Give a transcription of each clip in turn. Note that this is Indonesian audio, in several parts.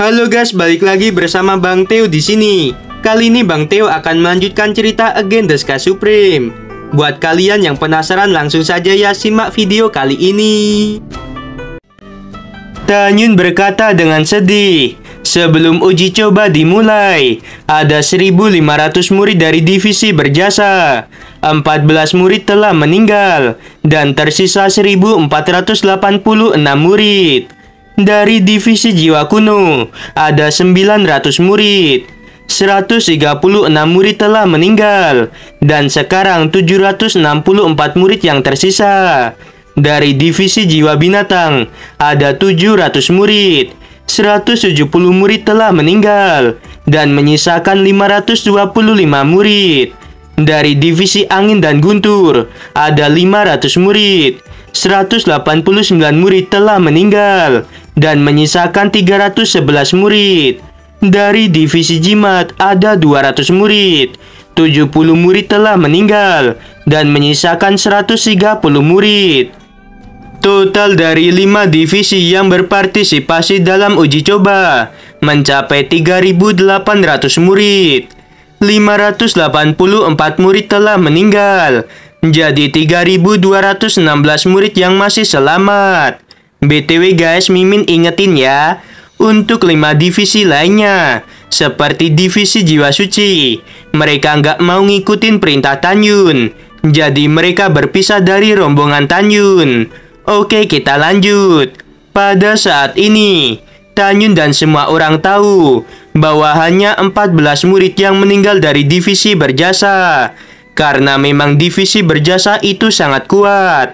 Halo guys, balik lagi bersama Bang Theo di sini. Kali ini Bang Theo akan melanjutkan cerita Again the Sky Supreme. Buat kalian yang penasaran, langsung saja ya simak video kali ini. Tanyun berkata dengan sedih, sebelum uji coba dimulai, ada 1.500 murid dari divisi berjasa. 14 murid telah meninggal dan tersisa 1.486 murid. Dari divisi jiwa kuno, ada 900 murid. 136 murid telah meninggal dan sekarang 764 murid yang tersisa. Dari divisi jiwa binatang, ada 700 murid. 170 murid telah meninggal dan menyisakan 525 murid. Dari divisi angin dan guntur, ada 500 murid. 189 murid telah meninggal dan menyisakan 311 murid. Dari divisi jimat ada 200 murid. 70 murid telah meninggal dan menyisakan 130 murid. Total dari 5 divisi yang berpartisipasi dalam uji coba mencapai 3.800 murid. 584 murid telah meninggal, jadi 3.216 murid yang masih selamat. BTW guys, Mimin ingetin ya, untuk 5 divisi lainnya, seperti divisi jiwa suci, mereka nggak mau ngikutin perintah Tanyun, jadi mereka berpisah dari rombongan Tanyun. Oke, kita lanjut. Pada saat ini, Tanyun dan semua orang tahu bahwa hanya 14 murid yang meninggal dari divisi berjasa, karena memang divisi berjasa itu sangat kuat.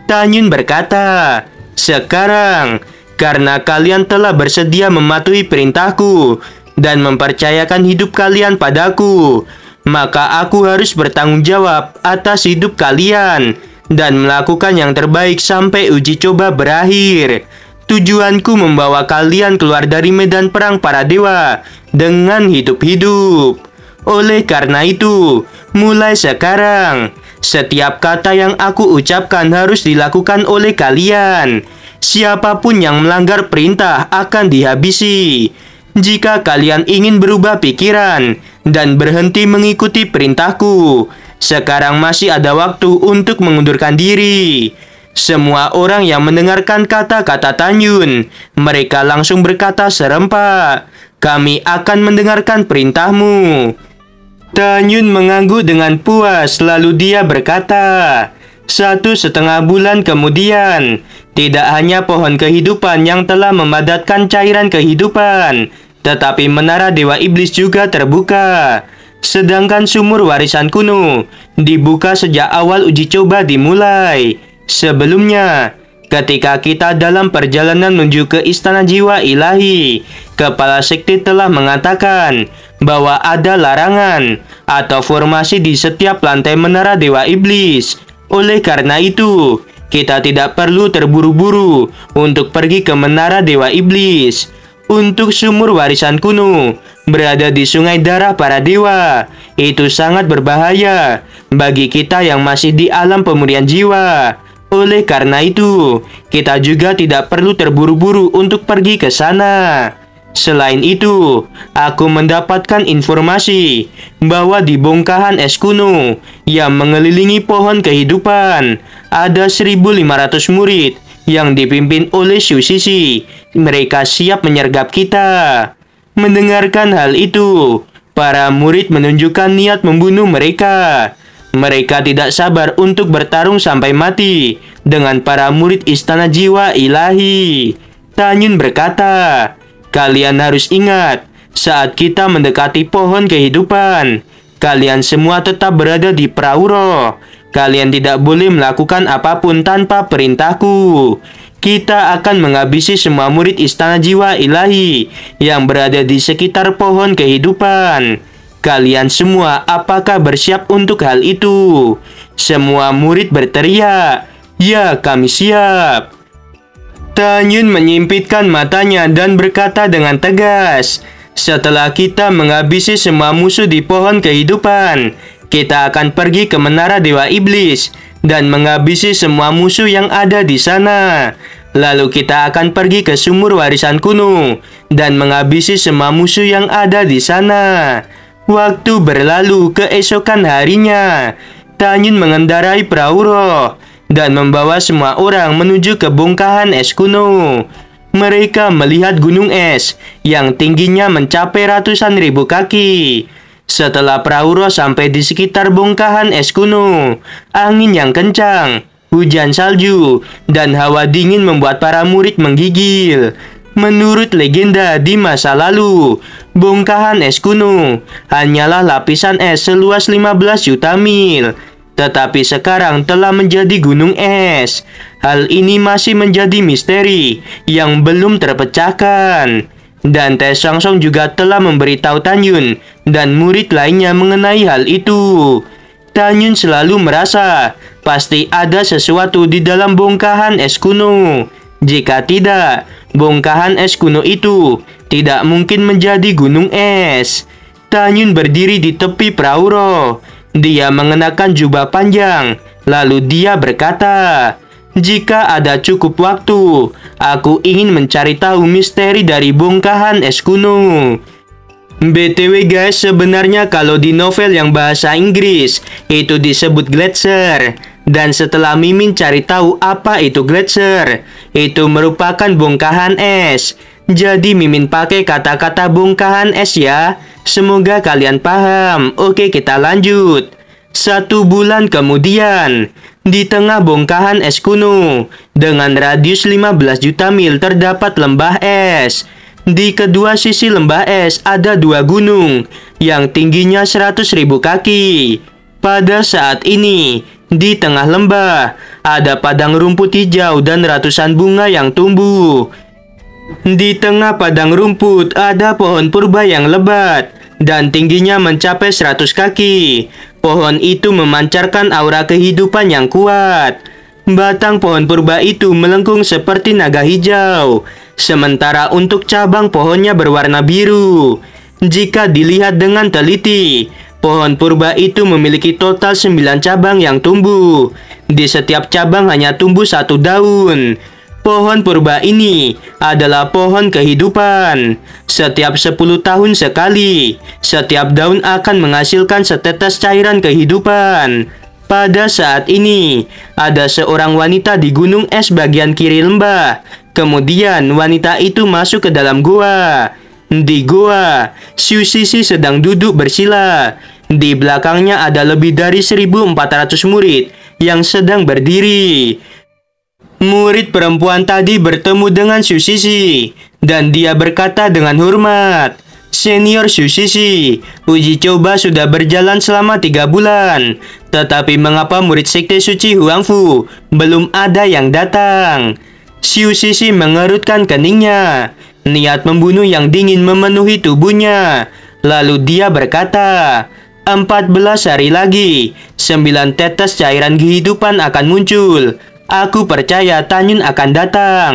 Tanyun berkata, sekarang, karena kalian telah bersedia mematuhi perintahku dan mempercayakan hidup kalian padaku, maka aku harus bertanggung jawab atas hidup kalian dan melakukan yang terbaik sampai uji coba berakhir. Tujuanku membawa kalian keluar dari medan perang para dewa dengan hidup-hidup. Oleh karena itu, mulai sekarang, setiap kata yang aku ucapkan harus dilakukan oleh kalian. Siapapun yang melanggar perintah akan dihabisi. Jika kalian ingin berubah pikiran dan berhenti mengikuti perintahku, sekarang masih ada waktu untuk mengundurkan diri. Semua orang yang mendengarkan kata-kata Tanyun, mereka langsung berkata serempak, kami akan mendengarkan perintahmu. Tanyun mengangguk dengan puas, lalu dia berkata, 1,5 bulan kemudian, tidak hanya pohon kehidupan yang telah memadatkan cairan kehidupan, tetapi menara Dewa Iblis juga terbuka. Sedangkan sumur warisan kuno dibuka sejak awal uji coba dimulai. Sebelumnya, ketika kita dalam perjalanan menuju ke Istana Jiwa Ilahi, Kepala Sekte telah mengatakan bahwa ada larangan atau formasi di setiap lantai menara Dewa Iblis. Oleh karena itu, kita tidak perlu terburu-buru untuk pergi ke menara Dewa Iblis. Untuk sumur warisan kuno berada di sungai darah para dewa. Itu sangat berbahaya bagi kita yang masih di alam pemurian jiwa. Oleh karena itu, kita juga tidak perlu terburu-buru untuk pergi ke sana. Selain itu, aku mendapatkan informasi bahwa di bongkahan es kuno yang mengelilingi pohon kehidupan, ada 1.500 murid yang dipimpin oleh Shu Sisi. Mereka siap menyergap kita. Mendengarkan hal itu, para murid menunjukkan niat membunuh mereka. Mereka tidak sabar untuk bertarung sampai mati dengan para murid Istana Jiwa Ilahi. Tanyun berkata, kalian harus ingat, saat kita mendekati pohon kehidupan, kalian semua tetap berada di perahu roh. Kalian tidak boleh melakukan apapun tanpa perintahku. Kita akan menghabisi semua murid Istana Jiwa Ilahi yang berada di sekitar pohon kehidupan. Kalian semua apakah bersiap untuk hal itu? Semua murid berteriak, ya kami siap. Tanyun menyimpitkan matanya dan berkata dengan tegas, setelah kita menghabisi semua musuh di pohon kehidupan, kita akan pergi ke menara Dewa Iblis dan menghabisi semua musuh yang ada di sana. Lalu kita akan pergi ke sumur warisan kuno dan menghabisi semua musuh yang ada di sana. Waktu berlalu, keesokan harinya, Tanyun mengendarai perahu roh dan membawa semua orang menuju ke bongkahan es kuno. Mereka melihat gunung es yang tingginya mencapai ratusan ribu kaki. Setelah perahu roh sampai di sekitar bongkahan es kuno, angin yang kencang, hujan salju, dan hawa dingin membuat para murid menggigil. Menurut legenda di masa lalu, bongkahan es kuno hanyalah lapisan es seluas 15 juta mil. Tetapi sekarang telah menjadi gunung es. Hal ini masih menjadi misteri yang belum terpecahkan. Dan Tae Song Song juga telah memberitahu Tanyun dan murid lainnya mengenai hal itu. Tanyun selalu merasa pasti ada sesuatu di dalam bongkahan es kuno. Jika tidak, bongkahan es kuno itu tidak mungkin menjadi gunung es. Tanyun berdiri di tepi perahu roh. Dia mengenakan jubah panjang. Lalu dia berkata, "Jika ada cukup waktu, aku ingin mencari tahu misteri dari bongkahan es kuno." BTW guys, sebenarnya kalau di novel yang bahasa Inggris itu disebut gletser. Dan setelah Mimin cari tahu apa itu gletser, itu merupakan bongkahan es. Jadi Mimin pakai kata-kata bongkahan es ya. Semoga kalian paham. Oke, kita lanjut. 1 bulan kemudian, di tengah bongkahan es kuno dengan radius 15 juta mil terdapat lembah es. Di kedua sisi lembah es ada 2 gunung yang tingginya 100.000 kaki. Pada saat ini, di tengah lembah ada padang rumput hijau dan ratusan bunga yang tumbuh. Di tengah padang rumput ada pohon purba yang lebat dan tingginya mencapai 100 kaki. Pohon itu memancarkan aura kehidupan yang kuat. Batang pohon purba itu melengkung seperti naga hijau, sementara untuk cabang pohonnya berwarna biru. Jika dilihat dengan teliti, pohon purba itu memiliki total 9 cabang yang tumbuh. Di setiap cabang hanya tumbuh 1 daun. Pohon purba ini adalah pohon kehidupan. Setiap 10 tahun sekali, setiap daun akan menghasilkan setetes cairan kehidupan. Pada saat ini, ada seorang wanita di gunung es bagian kiri lembah. Kemudian wanita itu masuk ke dalam gua. Di gua, Xiu Sisi sedang duduk bersila. Di belakangnya ada lebih dari 1.400 murid yang sedang berdiri. Murid perempuan tadi bertemu dengan Xiu Sisi dan dia berkata dengan hormat, "Senior Xiu Sisi, uji coba sudah berjalan selama 3 bulan. Tetapi mengapa murid sekte suci Huangfu belum ada yang datang?" Xiu Sisi mengerutkan keningnya. Niat membunuh yang dingin memenuhi tubuhnya. Lalu dia berkata, 14 hari lagi, 9 tetes cairan kehidupan akan muncul. Aku percaya Tanyun akan datang."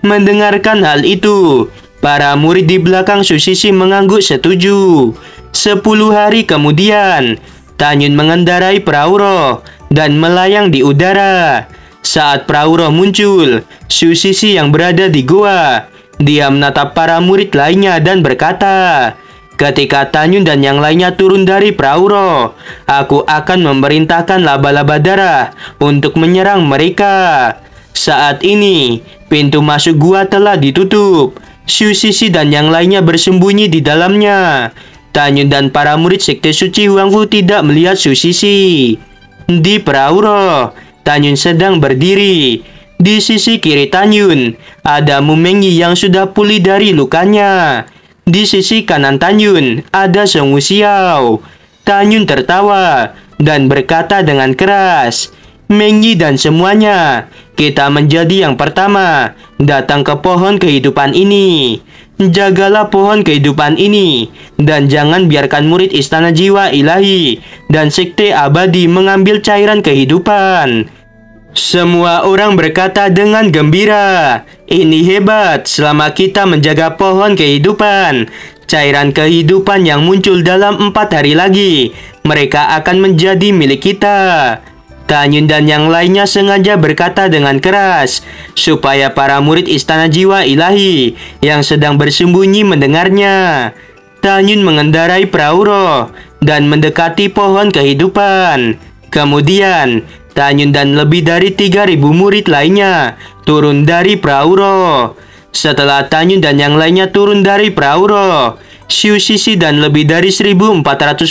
Mendengarkan hal itu, para murid di belakang Xiu Sisi mengangguk setuju. 10 hari kemudian, Tanyun mengendarai perahu roh dan melayang di udara. Saat perahu roh muncul, Xiu Sisi yang berada di gua, dia menatap para murid lainnya dan berkata, "Ketika Tanyun dan yang lainnya turun dari perahu roh, aku akan memerintahkan laba-laba darah untuk menyerang mereka." Saat ini, pintu masuk gua telah ditutup. Xiu Sisi dan yang lainnya bersembunyi di dalamnya. Tanyun dan para murid sekte suci Huangfu tidak melihat Xiu Sisi. Di perahu roh, Tanyun sedang berdiri. Di sisi kiri Tanyun, ada Mu Mengyi yang sudah pulih dari lukanya. Di sisi kanan Tanyun, ada Song Wuxiao. Tanyun tertawa dan berkata dengan keras, "Mengyi dan semuanya, kita menjadi yang pertama datang ke pohon kehidupan ini. Jagalah pohon kehidupan ini dan jangan biarkan murid Istana Jiwa Ilahi dan Sekte Abadi mengambil cairan kehidupan." Semua orang berkata dengan gembira, "Ini hebat, selama kita menjaga pohon kehidupan, cairan kehidupan yang muncul dalam 4 hari lagi, mereka akan menjadi milik kita." Tanyun dan yang lainnya sengaja berkata dengan keras, supaya para murid Istana Jiwa Ilahi yang sedang bersembunyi mendengarnya. Tanyun mengendarai perahu roh dan mendekati pohon kehidupan. Kemudian, Tanyun dan lebih dari 3.000 murid lainnya turun dari perahu roh. Setelah Tanyun dan yang lainnya turun dari perahu roh, Xiu Sisi dan lebih dari 1.400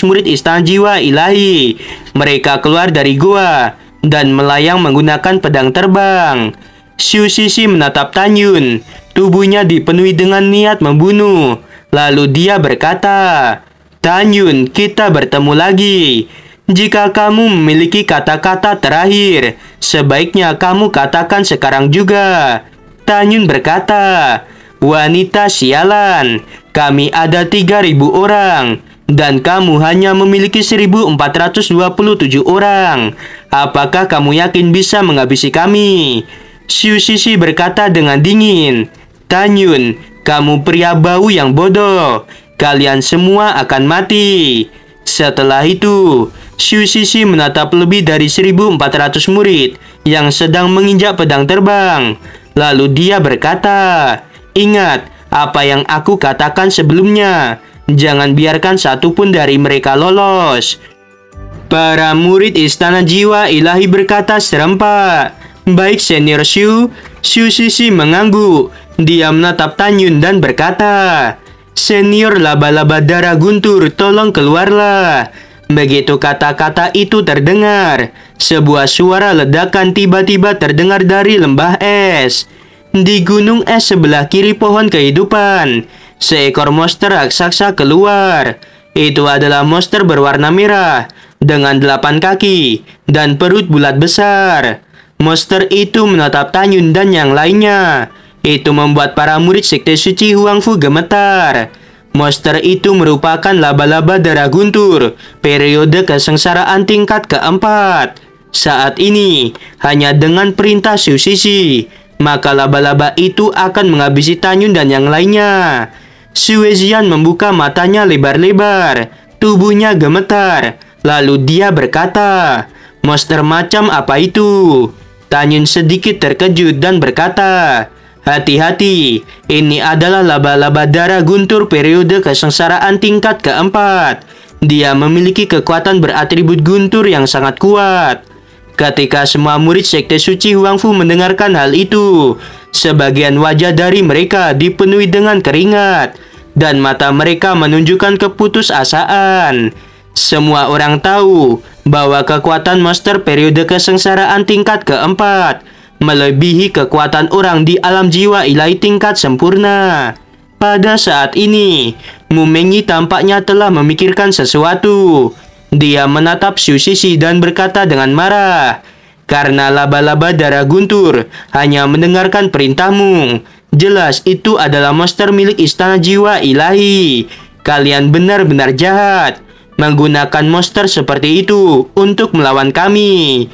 murid Istana Jiwa Ilahi, mereka keluar dari gua dan melayang menggunakan pedang terbang. Xiu Sisi menatap Tanyun, tubuhnya dipenuhi dengan niat membunuh. Lalu dia berkata, "Tanyun, kita bertemu lagi. Jika kamu memiliki kata-kata terakhir, sebaiknya kamu katakan sekarang juga." Tanyun berkata, "Wanita sialan, kami ada 3.000 orang, dan kamu hanya memiliki 1.427 orang. Apakah kamu yakin bisa menghabisi kami?" Xiu Sisi berkata dengan dingin, "Tanyun, kamu pria bau yang bodoh. Kalian semua akan mati." Setelah itu, Xiu Sisi menatap lebih dari 1.400 murid yang sedang menginjak pedang terbang. Lalu dia berkata, "Ingat apa yang aku katakan sebelumnya. Jangan biarkan satupun dari mereka lolos." Para murid Istana Jiwa Ilahi berkata serempak. Baik senior Xiu Sisi mengangguk. Dia menatap Tanyun dan berkata, "Senior laba-laba darah guntur, tolong keluarlah." Begitu kata-kata itu terdengar, sebuah suara ledakan tiba-tiba terdengar dari lembah es. Di gunung es sebelah kiri pohon kehidupan, seekor monster raksasa keluar. Itu adalah monster berwarna merah dengan 8 kaki dan perut bulat besar. Monster itu menatap Tanyun dan yang lainnya. Itu membuat para murid Sekte Suci Huangfu gemetar. Monster itu merupakan laba-laba darah guntur, periode kesengsaraan tingkat keempat. Saat ini, hanya dengan perintah Xiu Sisi, maka laba-laba itu akan menghabisi Tanyun dan yang lainnya. Xu Wezian membuka matanya lebar-lebar, tubuhnya gemetar. Lalu dia berkata, "Monster macam apa itu?" Tanyun sedikit terkejut dan berkata, "Hati-hati, ini adalah laba-laba darah guntur periode kesengsaraan tingkat keempat. Dia memiliki kekuatan beratribut guntur yang sangat kuat." Ketika semua murid Sekte Suci Huangfu mendengarkan hal itu, sebagian wajah dari mereka dipenuhi dengan keringat, dan mata mereka menunjukkan keputusasaan. Semua orang tahu bahwa kekuatan monster periode kesengsaraan tingkat keempat melebihi kekuatan orang di alam jiwa ilahi tingkat sempurna. Pada saat ini, Mu Mengyi tampaknya telah memikirkan sesuatu. Dia menatap Xiu Sisi dan berkata dengan marah, "Karena laba-laba darah guntur hanya mendengarkan perintahmu. Jelas itu adalah monster milik Istana Jiwa Ilahi. Kalian benar-benar jahat, menggunakan monster seperti itu untuk melawan kami."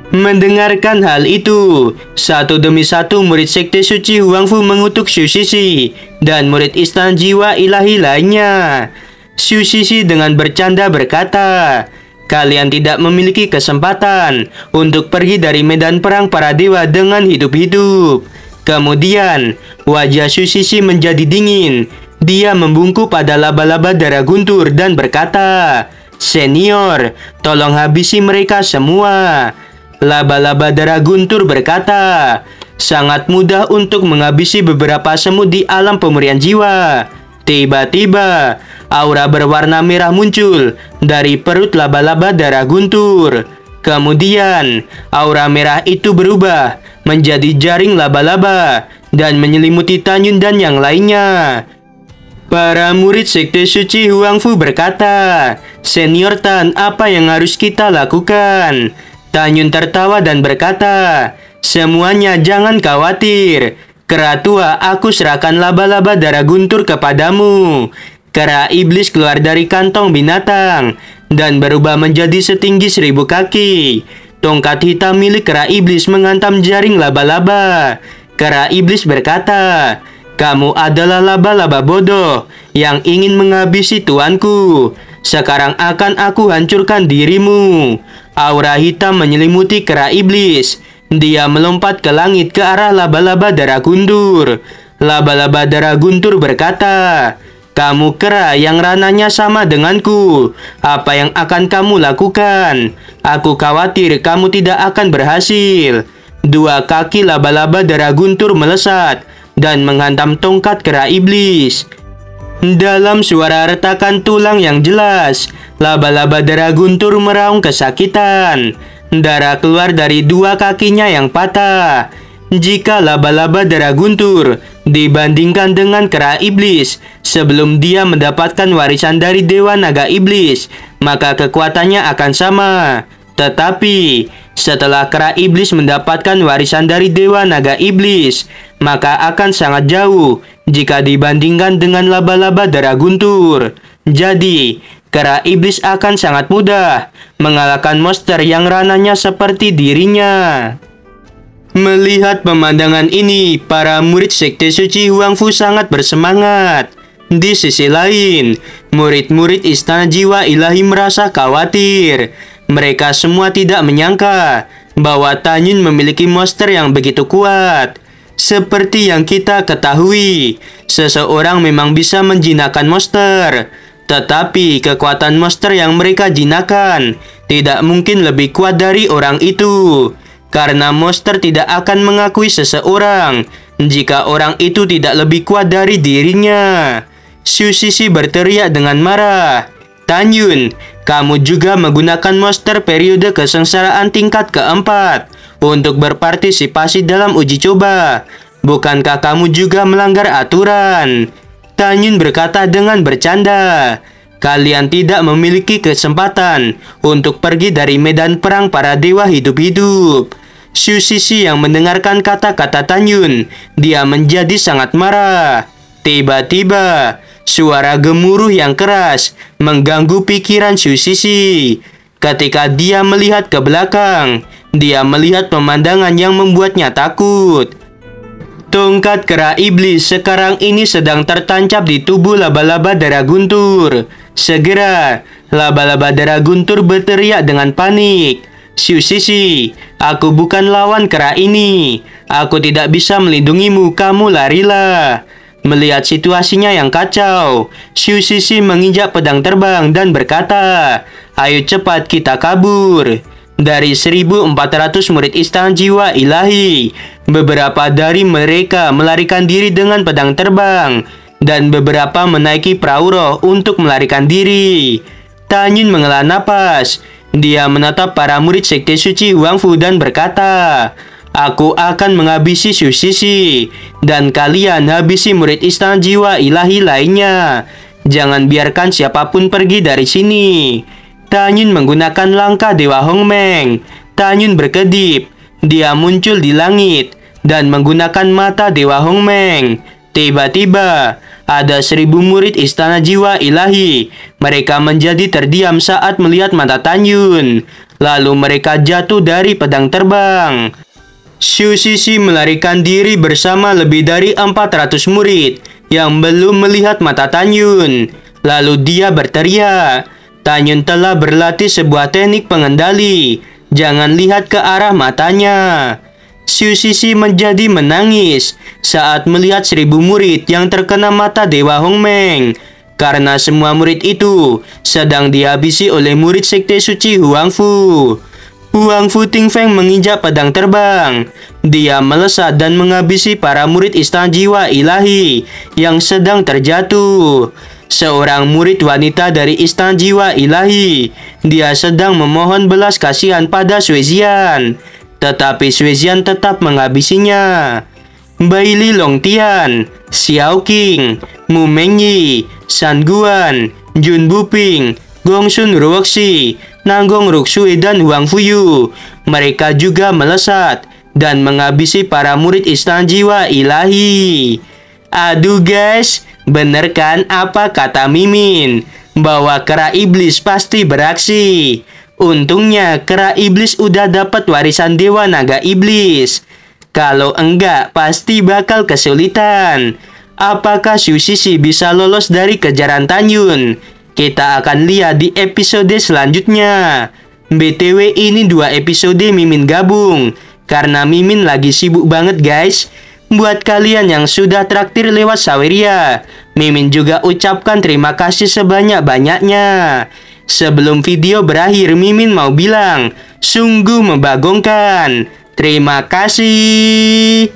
Mendengarkan hal itu, satu demi satu murid Sekte Suci Huangfu mengutuk Xiu Sisi dan murid Istana Jiwa Ilahi lainnya. Xiu Sisi dengan bercanda berkata, "Kalian tidak memiliki kesempatan untuk pergi dari medan perang para dewa dengan hidup-hidup." Kemudian, wajah Xiu Sisi menjadi dingin. Dia membungkuk pada laba-laba darah guntur dan berkata, "Senior, tolong habisi mereka semua." Laba-laba darah guntur berkata, "Sangat mudah untuk menghabisi beberapa semut di alam pemurian jiwa." Tiba-tiba, aura berwarna merah muncul dari perut laba-laba darah guntur. Kemudian, aura merah itu berubah menjadi jaring laba-laba dan menyelimuti Tanyun dan yang lainnya. Para murid Sekte Suci Huangfu berkata, "Senior Tan, apa yang harus kita lakukan?" Tanyun tertawa dan berkata, "Semuanya jangan khawatir. Kera tua, aku serahkan laba-laba darah guntur kepadamu." Kera iblis keluar dari kantong binatang dan berubah menjadi setinggi 1.000 kaki. Tongkat hitam milik kera iblis menghantam jaring laba-laba. Kera iblis berkata, "Kamu adalah laba-laba bodoh yang ingin menghabisi tuanku. Sekarang akan aku hancurkan dirimu. Aura hitam menyelimuti kera iblis. Dia melompat ke langit ke arah laba-laba darah guntur. Laba-laba darah guntur berkata, "Kamu kera yang rananya sama denganku. Apa yang akan kamu lakukan? Aku khawatir kamu tidak akan berhasil." Dua kaki laba-laba darah guntur melesat dan menghantam tongkat kera iblis. Dalam suara retakan tulang yang jelas, laba-laba darah guntur meraung kesakitan. Darah keluar dari dua kakinya yang patah. Jika laba-laba darah guntur dibandingkan dengan kera iblis sebelum dia mendapatkan warisan dari Dewa Naga Iblis, maka kekuatannya akan sama. Tetapi setelah kera iblis mendapatkan warisan dari Dewa Naga Iblis, maka akan sangat jauh jika dibandingkan dengan laba-laba darah guntur. Jadi, kera iblis akan sangat mudah mengalahkan monster yang rananya seperti dirinya. Melihat pemandangan ini, para murid Sekte Suci Huangfu sangat bersemangat. Di sisi lain, murid-murid Istana Jiwa Ilahi merasa khawatir. Mereka semua tidak menyangka bahwa Tanyun memiliki monster yang begitu kuat. Seperti yang kita ketahui, seseorang memang bisa menjinakkan monster. Tetapi kekuatan monster yang mereka jinakkan tidak mungkin lebih kuat dari orang itu. Karena monster tidak akan mengakui seseorang jika orang itu tidak lebih kuat dari dirinya. Xu Sisi berteriak dengan marah, "Tanyun, kamu juga menggunakan monster periode kesengsaraan tingkat keempat untuk berpartisipasi dalam uji coba. Bukankah kamu juga melanggar aturan?" Tanyun berkata dengan bercanda, "Kalian tidak memiliki kesempatan untuk pergi dari medan perang para dewa hidup-hidup." Xu Sisi yang mendengarkan kata-kata Tanyun, dia menjadi sangat marah. Tiba-tiba, suara gemuruh yang keras mengganggu pikiran Xu Sisi. Ketika dia melihat ke belakang, dia melihat pemandangan yang membuatnya takut. Tongkat kera iblis sekarang ini sedang tertancap di tubuh laba-laba darah guntur. Segera, laba-laba darah guntur berteriak dengan panik, "Xu Sisi, aku bukan lawan kera ini. Aku tidak bisa melindungimu, kamu larilah." Melihat situasinya yang kacau, Xu Sisi menginjak pedang terbang dan berkata, "Ayo cepat kita kabur." Dari 1.400 murid Istana Jiwa Ilahi, beberapa dari mereka melarikan diri dengan pedang terbang, dan beberapa menaiki perahu roh untuk melarikan diri. Tanyun menghela napas. Dia menatap para murid Sekte Suci Huangfu dan berkata, "Aku akan menghabisi Xu Sisi, dan kalian habisi murid Istana Jiwa Ilahi lainnya. Jangan biarkan siapapun pergi dari sini." Tanyun menggunakan langkah Dewa Hongmeng. Tanyun berkedip. Dia muncul di langit dan menggunakan mata Dewa Hongmeng. Tiba-tiba, ada 1.000 murid Istana Jiwa Ilahi. Mereka menjadi terdiam saat melihat mata Tanyun. Lalu mereka jatuh dari pedang terbang. Xu Sisi melarikan diri bersama lebih dari 400 murid yang belum melihat mata Tanyun. Lalu dia berteriak, "Tanyun telah berlatih sebuah teknik pengendali. Jangan lihat ke arah matanya." Xu Sisi menjadi menangis saat melihat 1.000 murid yang terkena mata Dewa Hongmeng. Karena semua murid itu sedang dihabisi oleh murid Sekte Suci Huangfu. Huangfu Tingfeng menginjak pedang terbang. Dia melesat dan menghabisi para murid Istana Jiwa Ilahi yang sedang terjatuh. Seorang murid wanita dari Istana Jiwa Ilahi. Dia sedang memohon belas kasihan pada Xuezian, tetapi Xuezian tetap menghabisinya. Baili Longtian, Xiao Qing, Mu Mengyi, San Guan, Jun Buping, Gongsun Ruoxi, Nanggong Ruksui dan Huang Fuyu. Mereka juga melesat dan menghabisi para murid Istana Jiwa Ilahi. Aduh guys, bener kan apa kata Mimin? Bahwa kera iblis pasti beraksi. Untungnya kera iblis udah dapat warisan Dewa Naga Iblis. Kalau enggak, pasti bakal kesulitan. Apakah Xu Sisi bisa lolos dari kejaran Tanyun? kita akan lihat di episode selanjutnya. BTW ini 2 episode Mimin gabung karena Mimin lagi sibuk banget guys. Buat kalian yang sudah traktir lewat Saweria, Mimin juga ucapkan terima kasih sebanyak-banyaknya. Sebelum video berakhir, Mimin mau bilang, sungguh membagongkan. Terima kasih.